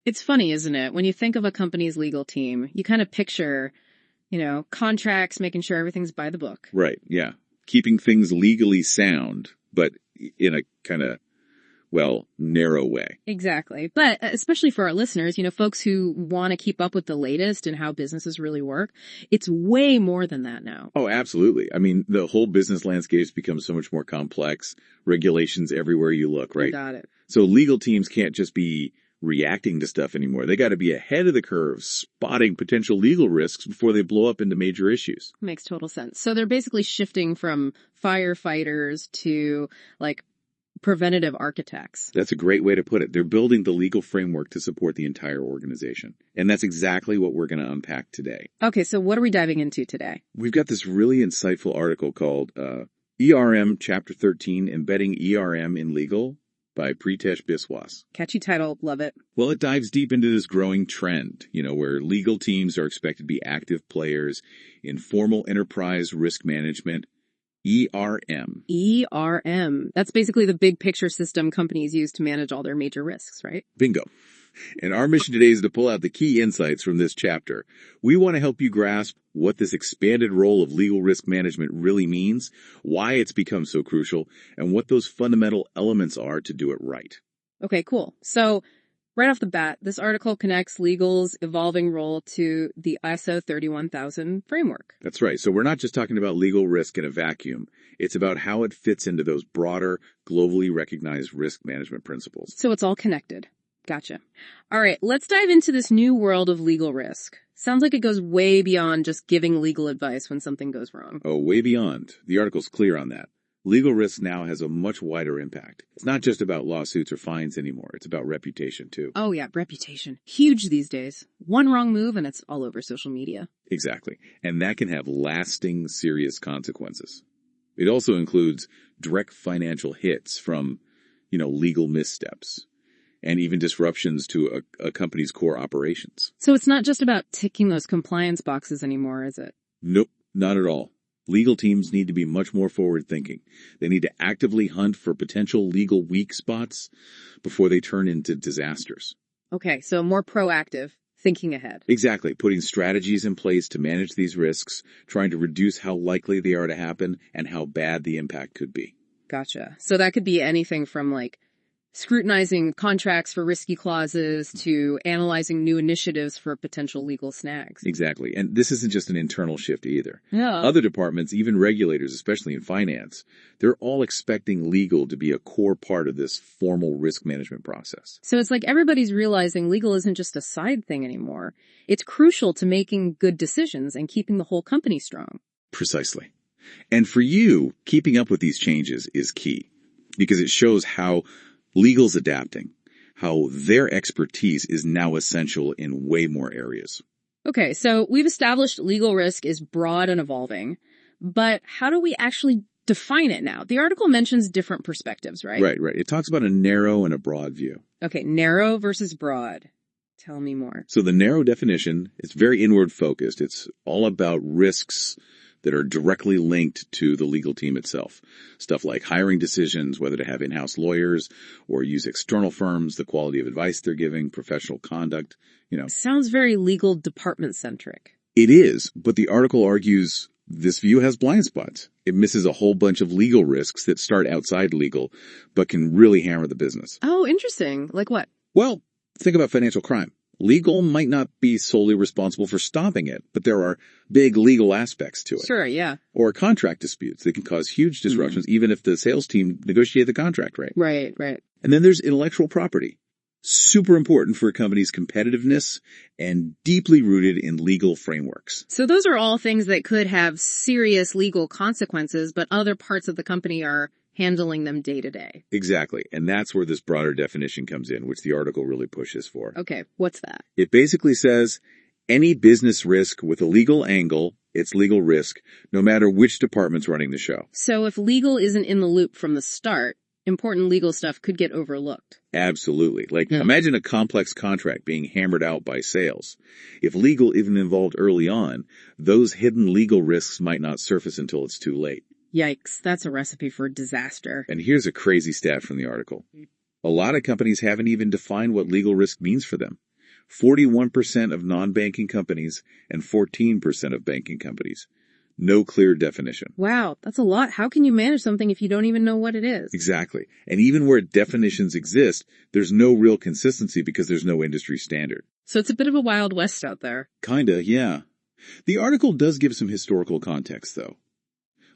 It's funny, isn't it? When you think of a company's legal team, you kind of picture, contracts, making sure everything's by the book. Right, yeah. Keeping things legally sound, but in a kind of, narrow way. Exactly. But especially for our listeners, folks who want to keep up with the latest and how businesses really work, it's way more than that now. Oh, absolutely. I mean, the whole business landscape's become so much more complex. Regulations everywhere you look, right? You got it. So legal teams can't just be reacting to stuff anymore. They got to be ahead of the curve, spotting potential legal risks before they blow up into major issues. Makes total sense. So they're basically shifting from firefighters to preventative architects. That's a great way to put it. They're building the legal framework to support the entire organization. And that's exactly what we're going to unpack today. Okay, so what are we diving into today? We've got this really insightful article called ERM Chapter 13, Embedding ERM in Legal by Pritesh Biswas. Catchy title, love it. Well, it dives deep into this growing trend, where legal teams are expected to be active players in formal enterprise risk management, ERM. ERM. That's basically the big picture system companies use to manage all their major risks, right? Bingo. And our mission today is to pull out the key insights from this chapter. We want to help you grasp what this expanded role of legal risk management really means, why it's become so crucial, and what those fundamental elements are to do it right. Okay, cool. So right off the bat, this article connects legal's evolving role to the ISO 31000 framework. That's right. So we're not just talking about legal risk in a vacuum. It's about how it fits into those broader, globally recognized risk management principles. So it's all connected. Gotcha. All right, let's dive into this new world of legal risk. Sounds like it goes way beyond just giving legal advice when something goes wrong. Oh, way beyond. The article's clear on that. Legal risk now has a much wider impact. It's not just about lawsuits or fines anymore. It's about reputation, too. Oh, yeah, reputation. Huge these days. One wrong move and it's all over social media. Exactly. And that can have lasting, serious consequences. It also includes direct financial hits from, legal missteps, and even disruptions to a company's core operations. So it's not just about ticking those compliance boxes anymore, is it? Nope, not at all. Legal teams need to be much more forward-thinking. They need to actively hunt for potential legal weak spots before they turn into disasters. Okay, so more proactive, thinking ahead. Exactly, putting strategies in place to manage these risks, trying to reduce how likely they are to happen and how bad the impact could be. Gotcha. So that could be anything from scrutinizing contracts for risky clauses to analyzing new initiatives for potential legal snags. Exactly. And this isn't just an internal shift either. Yeah. Other departments, even regulators, especially in finance, they're all expecting legal to be a core part of this formal risk management process. So it's like everybody's realizing legal isn't just a side thing anymore. It's crucial to making good decisions and keeping the whole company strong. Precisely. And for you, keeping up with these changes is key because it shows how legal's adapting, how their expertise is now essential in way more areas. Okay, so we've established legal risk is broad and evolving, but how do we actually define it now? The article mentions different perspectives, right? Right. It talks about a narrow and a broad view. Okay, narrow versus broad. Tell me more. So the narrow definition, it's very inward focused. It's all about risks that are directly linked to the legal team itself. Stuff like hiring decisions, whether to have in-house lawyers or use external firms, the quality of advice they're giving, professional conduct, Sounds very legal department-centric. It is, but the article argues this view has blind spots. It misses a whole bunch of legal risks that start outside legal, but can really hammer the business. Oh, interesting. Like what? Well, think about financial crime. Legal might not be solely responsible for stopping it, but there are big legal aspects to it. Sure, yeah. Or contract disputes that can cause huge disruptions even if the sales team negotiated the contract right. Right. And then there's intellectual property. Super important for a company's competitiveness and deeply rooted in legal frameworks. So those are all things that could have serious legal consequences, but other parts of the company are handling them day to day. Exactly. And that's where this broader definition comes in, which the article really pushes for. Okay, what's that? It basically says any business risk with a legal angle, it's legal risk, no matter which department's running the show. So if legal isn't in the loop from the start, important legal stuff could get overlooked. Absolutely. Imagine a complex contract being hammered out by sales. If legal isn't involved early on, those hidden legal risks might not surface until it's too late. Yikes, that's a recipe for disaster. And here's a crazy stat from the article. A lot of companies haven't even defined what legal risk means for them. 41% of non-banking companies, and 14% of banking companies. No clear definition. Wow, that's a lot. How can you manage something if you don't even know what it is? Exactly. And even where definitions exist, there's no real consistency because there's no industry standard. So it's a bit of a Wild West out there. Kinda, yeah. The article does give some historical context, though.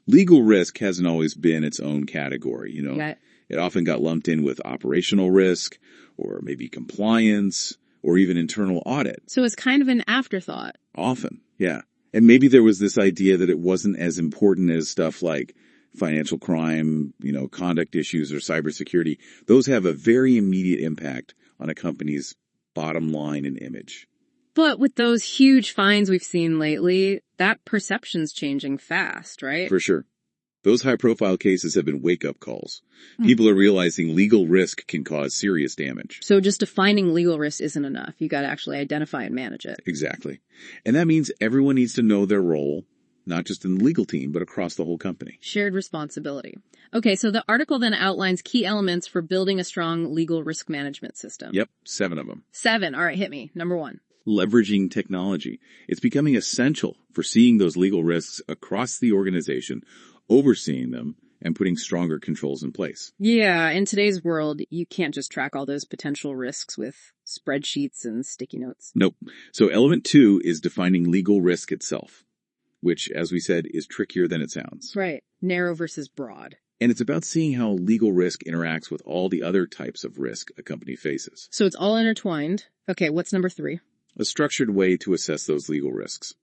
Legal risk hasn't always been its own category, Yeah. It often got lumped in with operational risk, or maybe compliance, or even internal audit. So it's kind of an afterthought. Often, yeah. And maybe there was this idea that it wasn't as important as stuff like financial crime, conduct issues or cybersecurity. Those have a very immediate impact on a company's bottom line and image. But with those huge fines we've seen lately, that perception's changing fast, right? For sure. Those high-profile cases have been wake-up calls. People are realizing legal risk can cause serious damage. So just defining legal risk isn't enough. You got to actually identify and manage it. Exactly. And that means everyone needs to know their role, not just in the legal team, but across the whole company. Shared responsibility. Okay, so the article then outlines key elements for building a strong legal risk management system. Yep, 7 of them. 7. All right, hit me. Number 1. Leveraging technology. It's becoming essential for seeing those legal risks across the organization, overseeing them, and putting stronger controls in place. Yeah, in today's world, you can't just track all those potential risks with spreadsheets and sticky notes. Nope. So element 2 is defining legal risk itself, which, as we said, is trickier than it sounds. Right. Narrow versus broad. And it's about seeing how legal risk interacts with all the other types of risk a company faces. So it's all intertwined. Okay, what's number 3? A structured way to assess those legal risks.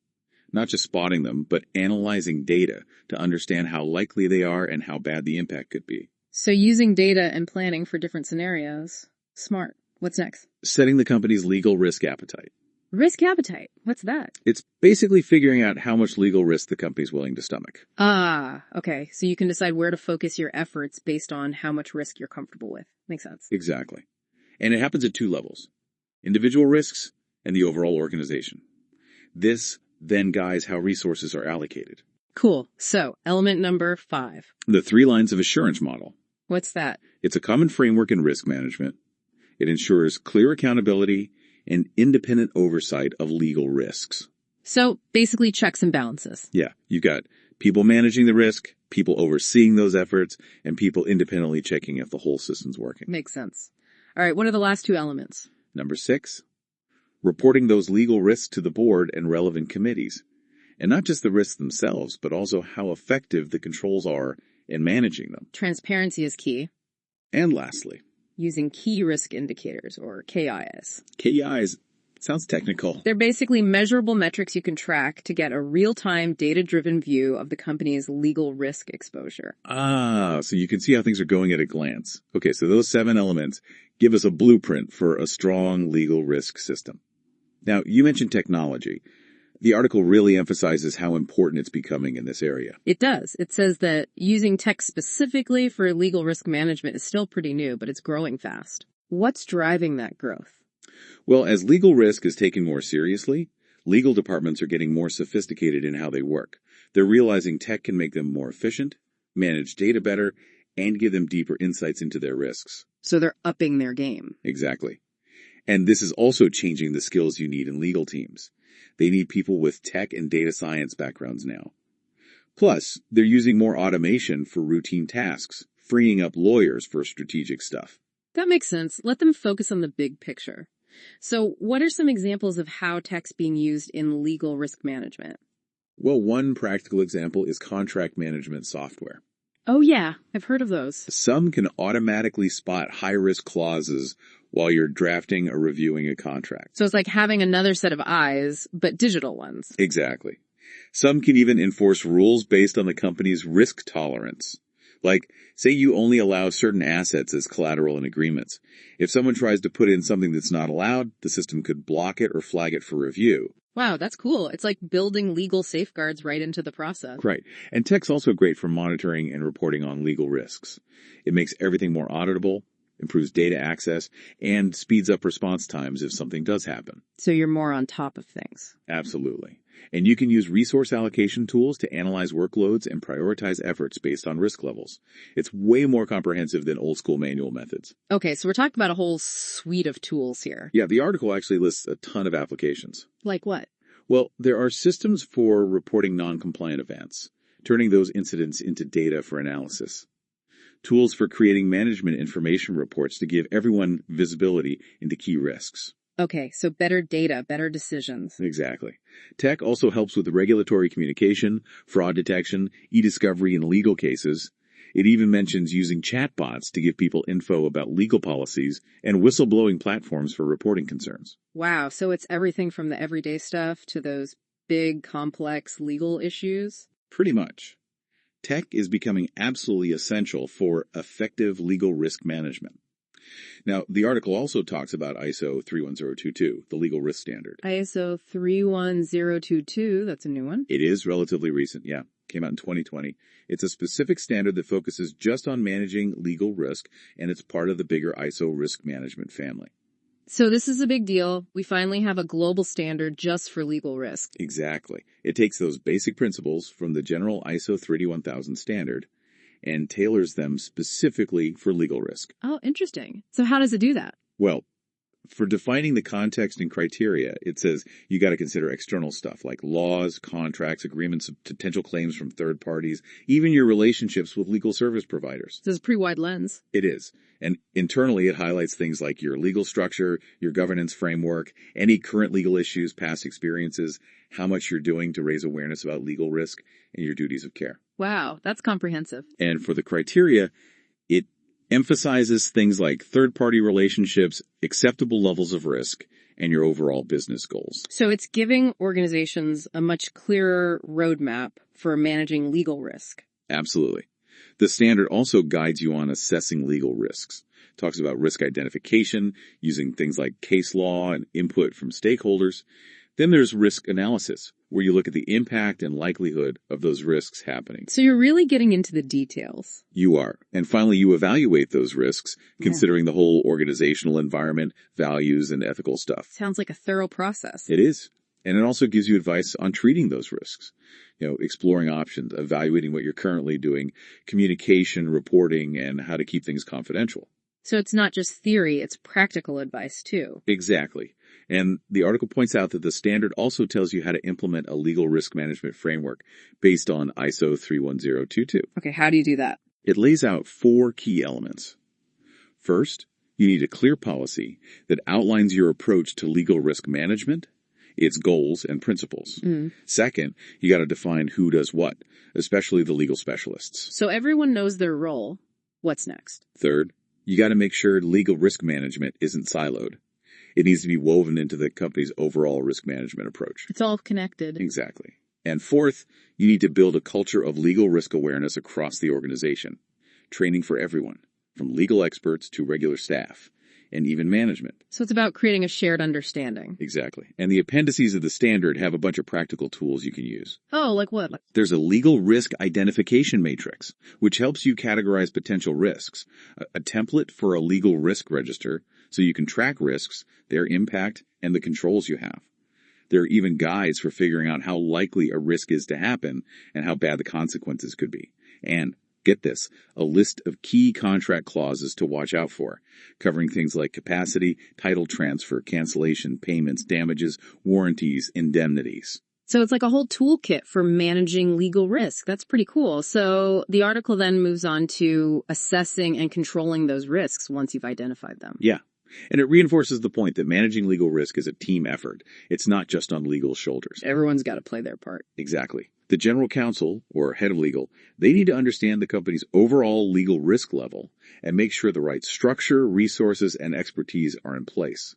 Not just spotting them, but analyzing data to understand how likely they are and how bad the impact could be. So using data and planning for different scenarios. Smart. What's next? Setting the company's legal risk appetite. Risk appetite. What's that? It's basically figuring out how much legal risk the company's willing to stomach. Ah, okay. So you can decide where to focus your efforts based on how much risk you're comfortable with. Makes sense. Exactly. And it happens at 2 levels. Individual risks and the overall organization. This then guides how resources are allocated. Cool. So, element number 5. The 3 lines of assurance model. What's that? It's a common framework in risk management. It ensures clear accountability and independent oversight of legal risks. So, basically checks and balances. Yeah, you've got people managing the risk, people overseeing those efforts, and people independently checking if the whole system's working. Makes sense. All right, what are the last 2 elements? Number 6, reporting those legal risks to the board and relevant committees. And not just the risks themselves, but also how effective the controls are in managing them. Transparency is key. And lastly, using key risk indicators, or KIs. KIs sounds technical. They're basically measurable metrics you can track to get a real-time, data-driven view of the company's legal risk exposure. Ah, so you can see how things are going at a glance. Okay, so those 7 elements give us a blueprint for a strong legal risk system. Now, you mentioned technology. The article really emphasizes how important it's becoming in this area. It does. It says that using tech specifically for legal risk management is still pretty new, but it's growing fast. What's driving that growth? Well, as legal risk is taken more seriously, legal departments are getting more sophisticated in how they work. They're realizing tech can make them more efficient, manage data better, and give them deeper insights into their risks. So they're upping their game. Exactly. And this is also changing the skills you need in legal teams. They need people with tech and data science backgrounds now. Plus, they're using more automation for routine tasks, freeing up lawyers for strategic stuff. That makes sense. Let them focus on the big picture. So what are some examples of how tech's being used in legal risk management? Well, one practical example is contract management software. Oh yeah, I've heard of those. Some can automatically spot high-risk clauses while you're drafting or reviewing a contract. So it's like having another set of eyes, but digital ones. Exactly. Some can even enforce rules based on the company's risk tolerance. Like, say you only allow certain assets as collateral in agreements. If someone tries to put in something that's not allowed, the system could block it or flag it for review. Wow, that's cool. It's like building legal safeguards right into the process. Right. And tech's also great for monitoring and reporting on legal risks. It makes everything more auditable, improves data access, and speeds up response times if something does happen. So you're more on top of things. Absolutely. And you can use resource allocation tools to analyze workloads and prioritize efforts based on risk levels. It's way more comprehensive than old school manual methods. Okay, so we're talking about a whole suite of tools here. Yeah, the article actually lists a ton of applications. Like what? Well, there are systems for reporting non-compliant events, turning those incidents into data for analysis. Tools for creating management information reports to give everyone visibility into key risks. Okay, so better data, better decisions. Exactly. Tech also helps with regulatory communication, fraud detection, e-discovery in legal cases. It even mentions using chatbots to give people info about legal policies and whistleblowing platforms for reporting concerns. Wow, so it's everything from the everyday stuff to those big, complex legal issues? Pretty much. Tech is becoming absolutely essential for effective legal risk management. Now, the article also talks about ISO 31022, the legal risk standard. ISO 31022, that's a new one. It is relatively recent, yeah. Came out in 2020. It's a specific standard that focuses just on managing legal risk, and it's part of the bigger ISO risk management family. So this is a big deal. We finally have a global standard just for legal risk. Exactly. It takes those basic principles from the general ISO 31000 standard and tailors them specifically for legal risk. Oh, interesting. So how does it do that? Well, for defining the context and criteria, it says you got to consider external stuff like laws, contracts, agreements, potential claims from third parties, even your relationships with legal service providers. So it's a pretty wide lens. It is. And internally, it highlights things like your legal structure, your governance framework, any current legal issues, past experiences, how much you're doing to raise awareness about legal risk, and your duties of care. Wow, that's comprehensive. And for the criteria, it emphasizes things like third-party relationships, acceptable levels of risk, and your overall business goals. So it's giving organizations a much clearer roadmap for managing legal risk. Absolutely. The standard also guides you on assessing legal risks. It talks about risk identification, using things like case law and input from stakeholders. Then there's risk analysis, where you look at the impact and likelihood of those risks happening. So you're really getting into the details. You are. And finally, you evaluate those risks, considering the whole organizational environment, values, and ethical stuff. Sounds like a thorough process. It is. And it also gives you advice on treating those risks. Exploring options, evaluating what you're currently doing, communication, reporting, and how to keep things confidential. So it's not just theory, it's practical advice too. Exactly. And the article points out that the standard also tells you how to implement a legal risk management framework based on ISO 31022. Okay, how do you do that? It lays out 4 key elements. First, you need a clear policy that outlines your approach to legal risk management, its goals and principles. Second, you got to define who does what, especially the legal specialists. So everyone knows their role. What's next? Third, you got to make sure legal risk management isn't siloed. It needs to be woven into the company's overall risk management approach. It's all connected. Exactly. And fourth, you need to build a culture of legal risk awareness across the organization. Training for everyone, from legal experts to regular staff, and even management. So it's about creating a shared understanding. Exactly. And the appendices of the standard have a bunch of practical tools you can use. Oh, like what? There's a legal risk identification matrix, which helps you categorize potential risks, a template for a legal risk register, so you can track risks, their impact, and the controls you have. There are even guides for figuring out how likely a risk is to happen and how bad the consequences could be. And get this, a list of key contract clauses to watch out for, covering things like capacity, title transfer, cancellation, payments, damages, warranties, indemnities. So it's like a whole toolkit for managing legal risk. That's pretty cool. So the article then moves on to assessing and controlling those risks once you've identified them. Yeah. And it reinforces the point that managing legal risk is a team effort. It's not just on legal shoulders. Everyone's got to play their part. Exactly. The general counsel, or head of legal, they need to understand the company's overall legal risk level and make sure the right structure, resources, and expertise are in place.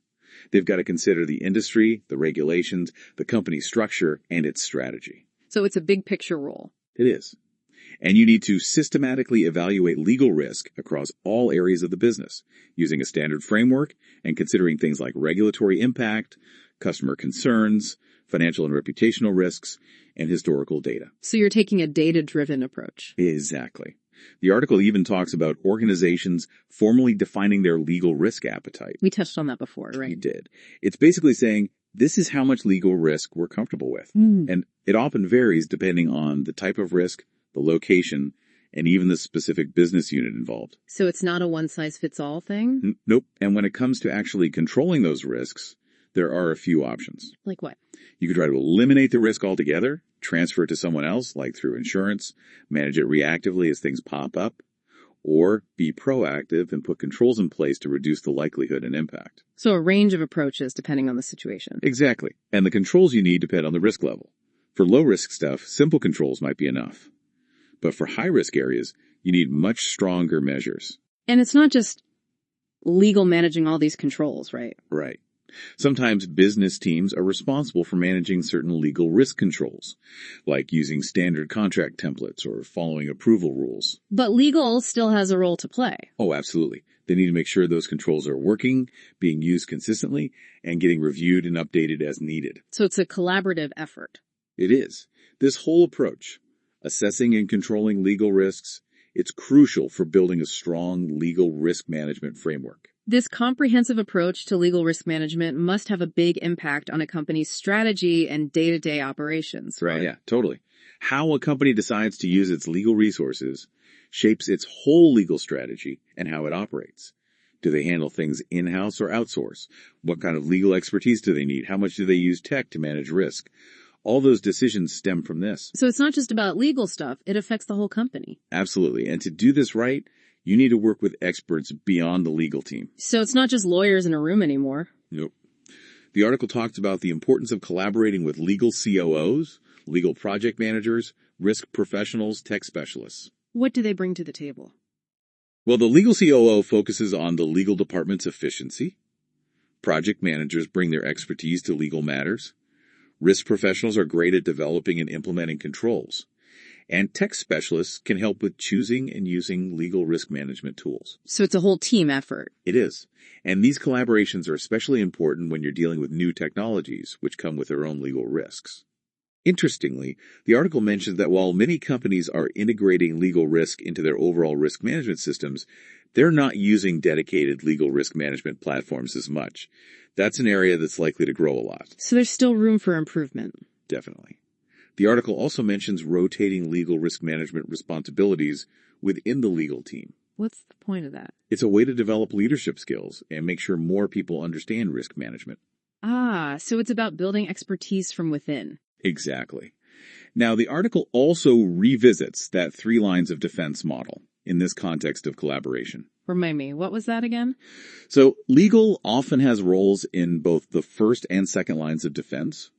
They've got to consider the industry, the regulations, the company's structure, and its strategy. So it's a big picture role. It is. And you need to systematically evaluate legal risk across all areas of the business, using a standard framework and considering things like regulatory impact, customer concerns, financial and reputational risks, and historical data. So you're taking a data-driven approach. Exactly. The article even talks about organizations formally defining their legal risk appetite. We touched on that before, We right? did. It's basically saying, this is how much legal risk we're comfortable with. And it often varies depending on the type of risk, the location, and even the specific business unit involved. So it's not a one-size-fits-all thing? Nope. And when it comes to actually controlling those risks, there are a few options. Like what? You could try to eliminate the risk altogether, transfer it to someone else, like through insurance, manage it reactively as things pop up, or be proactive and put controls in place to reduce the likelihood and impact. So a range of approaches depending on the situation. Exactly. And the controls you need depend on the risk level. For low-risk stuff, simple controls might be enough. But for high-risk areas, you need much stronger measures. And it's not just legal managing all these controls, right? Right. Sometimes business teams are responsible for managing certain legal risk controls, like using standard contract templates or following approval rules. But legal still has a role to play. Oh, absolutely. They need to make sure those controls are working, being used consistently, and getting reviewed and updated as needed. So it's a collaborative effort. It is. This whole approach, assessing and controlling legal risks, it's crucial for building a strong legal risk management framework. This comprehensive approach to legal risk management must have a big impact on a company's strategy and day-to-day operations. Right, yeah, totally. How a company decides to use its legal resources shapes its whole legal strategy and how it operates. Do they handle things in-house or outsource? What kind of legal expertise do they need? How much do they use tech to manage risk? All those decisions stem from this. So it's not just about legal stuff, it affects the whole company. Absolutely. And to do this right, you need to work with experts beyond the legal team. So it's not just lawyers in a room anymore. Nope. The article talks about the importance of collaborating with legal COOs, legal project managers, risk professionals, tech specialists. What do they bring to the table? Well, the legal COO focuses on the legal department's efficiency. Project managers bring their expertise to legal matters. Risk professionals are great at developing and implementing controls. And tech specialists can help with choosing and using legal risk management tools. So it's a whole team effort. It is. And these collaborations are especially important when you're dealing with new technologies, which come with their own legal risks. Interestingly, the article mentions that while many companies are integrating legal risk into their overall risk management systems, they're not using dedicated legal risk management platforms as much. That's an area that's likely to grow a lot. So there's still room for improvement. Definitely. The article also mentions rotating legal risk management responsibilities within the legal team. What's the point of that? It's a way to develop leadership skills and make sure more people understand risk management. So it's about building expertise from within. Exactly. Now, the article also revisits that 3 lines of defense model in this context of collaboration. Remind me, what was that again? So, legal often has roles in both the first and second lines of defense.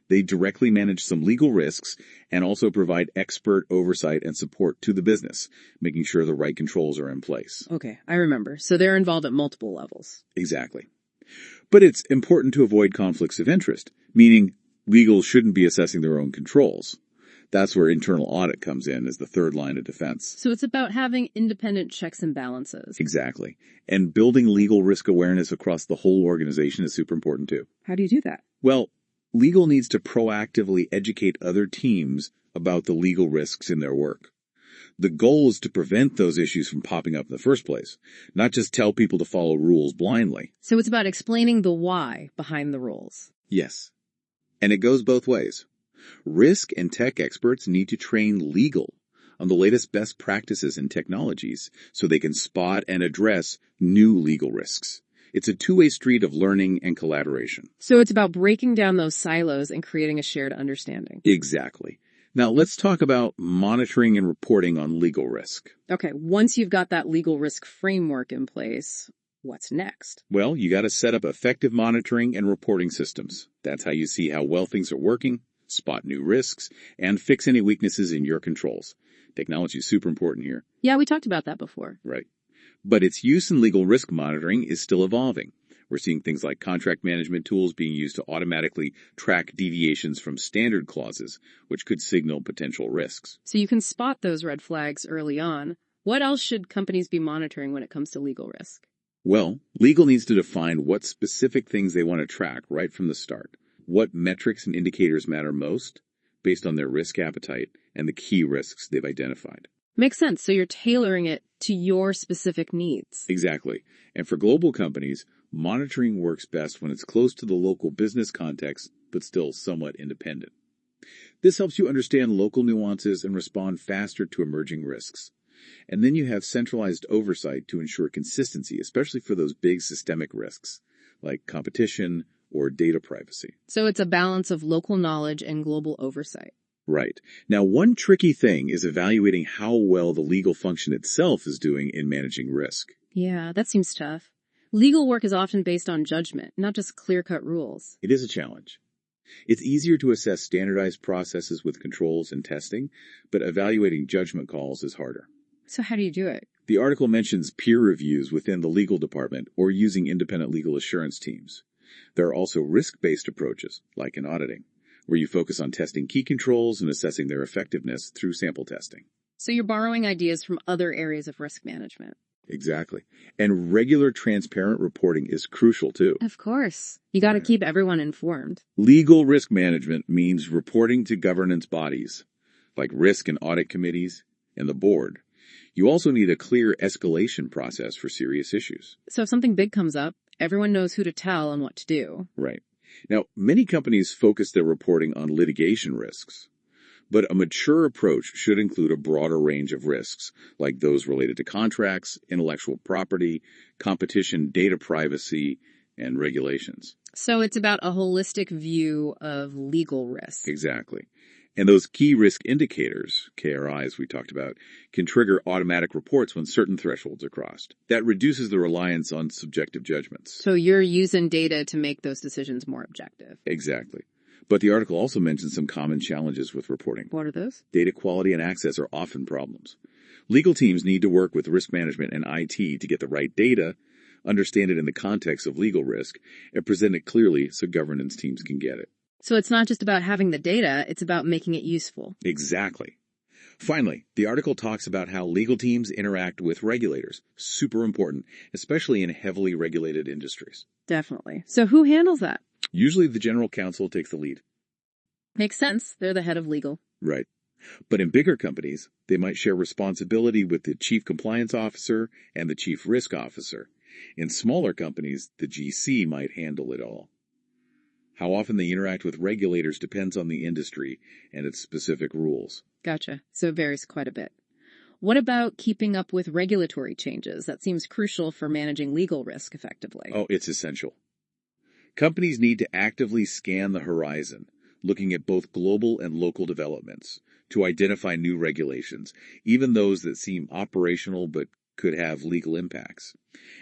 They directly manage some legal risks and also provide expert oversight and support to the business, making sure the right controls are in place. Okay, I remember. So they're involved at multiple levels. Exactly. But it's important to avoid conflicts of interest, meaning legal shouldn't be assessing their own controls. That's where internal audit comes in as the third line of defense. So it's about having independent checks and balances. Exactly. And building legal risk awareness across the whole organization is super important too. How do you do that? Well, legal needs to proactively educate other teams about the legal risks in their work. The goal is to prevent those issues from popping up in the first place, not just tell people to follow rules blindly. So it's about explaining the why behind the rules. Yes. And it goes both ways. Risk and tech experts need to train legal on the latest best practices and technologies so they can spot and address new legal risks. It's a two-way street of learning and collaboration. So it's about breaking down those silos and creating a shared understanding. Exactly. Now let's talk about monitoring and reporting on legal risk. Okay, once you've got that legal risk framework in place, what's next? Well, you got to set up effective monitoring and reporting systems. That's how you see how well things are working, spot new risks, and fix any weaknesses in your controls. Technology is super important here. Yeah, we talked about that before. Right. But its use in legal risk monitoring is still evolving. We're seeing things like contract management tools being used to automatically track deviations from standard clauses, which could signal potential risks. So you can spot those red flags early on. What else should companies be monitoring when it comes to legal risk? Well, legal needs to define what specific things they want to track right from the start. What metrics and indicators matter most based on their risk appetite and the key risks they've identified. Makes sense. So you're tailoring it to your specific needs. Exactly. And for global companies, monitoring works best when it's close to the local business context, but still somewhat independent. This helps you understand local nuances and respond faster to emerging risks. And then you have centralized oversight to ensure consistency, especially for those big systemic risks, like competition or data privacy. So it's a balance of local knowledge and global oversight. Right. Now, one tricky thing is evaluating how well the legal function itself is doing in managing risk. Yeah, that seems tough. Legal work is often based on judgment, not just clear-cut rules. It is a challenge. It's easier to assess standardized processes with controls and testing, but evaluating judgment calls is harder. So how do you do it? The article mentions peer reviews within the legal department or using independent legal assurance teams. There are also risk-based approaches, like in auditing, where you focus on testing key controls and assessing their effectiveness through sample testing. So you're borrowing ideas from other areas of risk management. Exactly. And regular transparent reporting is crucial too. Of course. You got to keep everyone informed. Legal risk management means reporting to governance bodies, like risk and audit committees and the board. You also need a clear escalation process for serious issues. So if something big comes up, everyone knows who to tell and what to do. Right. Now, many companies focus their reporting on litigation risks, but a mature approach should include a broader range of risks, like those related to contracts, intellectual property, competition, data privacy, and regulations. So it's about a holistic view of legal risk. Exactly. And those key risk indicators, KRIs we talked about, can trigger automatic reports when certain thresholds are crossed. That reduces the reliance on subjective judgments. So you're using data to make those decisions more objective. Exactly. But the article also mentions some common challenges with reporting. What are those? Data quality and access are often problems. Legal teams need to work with risk management and IT to get the right data, understand it in the context of legal risk, and present it clearly so governance teams can get it. So it's not just about having the data, it's about making it useful. Exactly. Finally, the article talks about how legal teams interact with regulators. Super important, especially in heavily regulated industries. Definitely. So who handles that? Usually the general counsel takes the lead. Makes sense. They're the head of legal. Right. But in bigger companies, they might share responsibility with the chief compliance officer and the chief risk officer. In smaller companies, the GC might handle it all. How often they interact with regulators depends on the industry and its specific rules. Gotcha. So it varies quite a bit. What about keeping up with regulatory changes? That seems crucial for managing legal risk effectively. Oh, it's essential. Companies need to actively scan the horizon, looking at both global and local developments, to identify new regulations, even those that seem operational but could have legal impacts.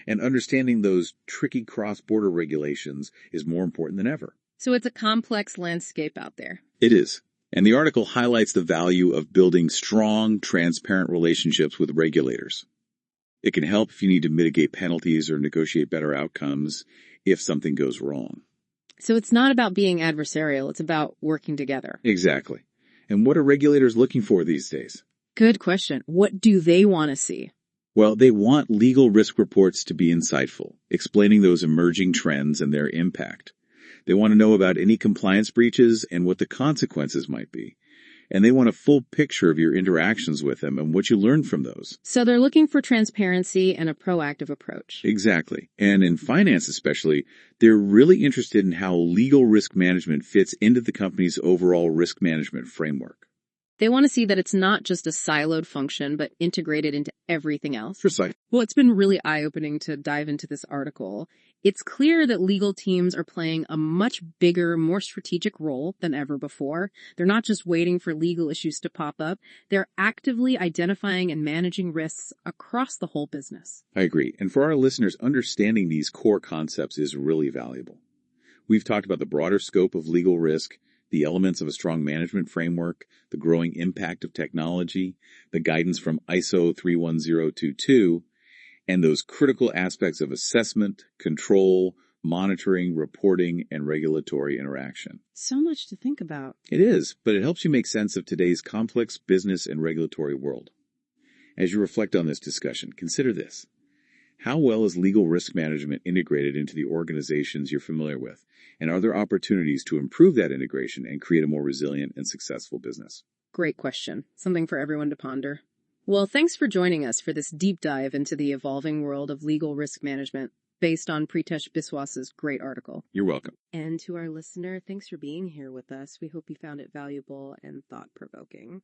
And understanding those tricky cross-border regulations is more important than ever. So it's a complex landscape out there. It is. And the article highlights the value of building strong, transparent relationships with regulators. It can help if you need to mitigate penalties or negotiate better outcomes if something goes wrong. So it's not about being adversarial, it's about working together. Exactly. And what are regulators looking for these days? Good question. What do they want to see? Well, they want legal risk reports to be insightful, explaining those emerging trends and their impact. They want to know about any compliance breaches and what the consequences might be. And they want a full picture of your interactions with them and what you learned from those. So they're looking for transparency and a proactive approach. Exactly. And in finance especially, they're really interested in how legal risk management fits into the company's overall risk management framework. They want to see that it's not just a siloed function, but integrated into everything else. Precisely. Well, it's been really eye-opening to dive into this article. It's clear that legal teams are playing a much bigger, more strategic role than ever before. They're not just waiting for legal issues to pop up. They're actively identifying and managing risks across the whole business. I agree. And for our listeners, understanding these core concepts is really valuable. We've talked about the broader scope of legal risk, the elements of a strong management framework, the growing impact of technology, the guidance from ISO 31022, and those critical aspects of assessment, control, monitoring, reporting, and regulatory interaction. So much to think about. It is, but it helps you make sense of today's complex business and regulatory world. As you reflect on this discussion, consider this. How well is legal risk management integrated into the organizations you're familiar with? And are there opportunities to improve that integration and create a more resilient and successful business? Great question. Something for everyone to ponder. Well, thanks for joining us for this deep dive into the evolving world of legal risk management based on Pritesh Biswas's great article. You're welcome. And to our listener, thanks for being here with us. We hope you found it valuable and thought-provoking.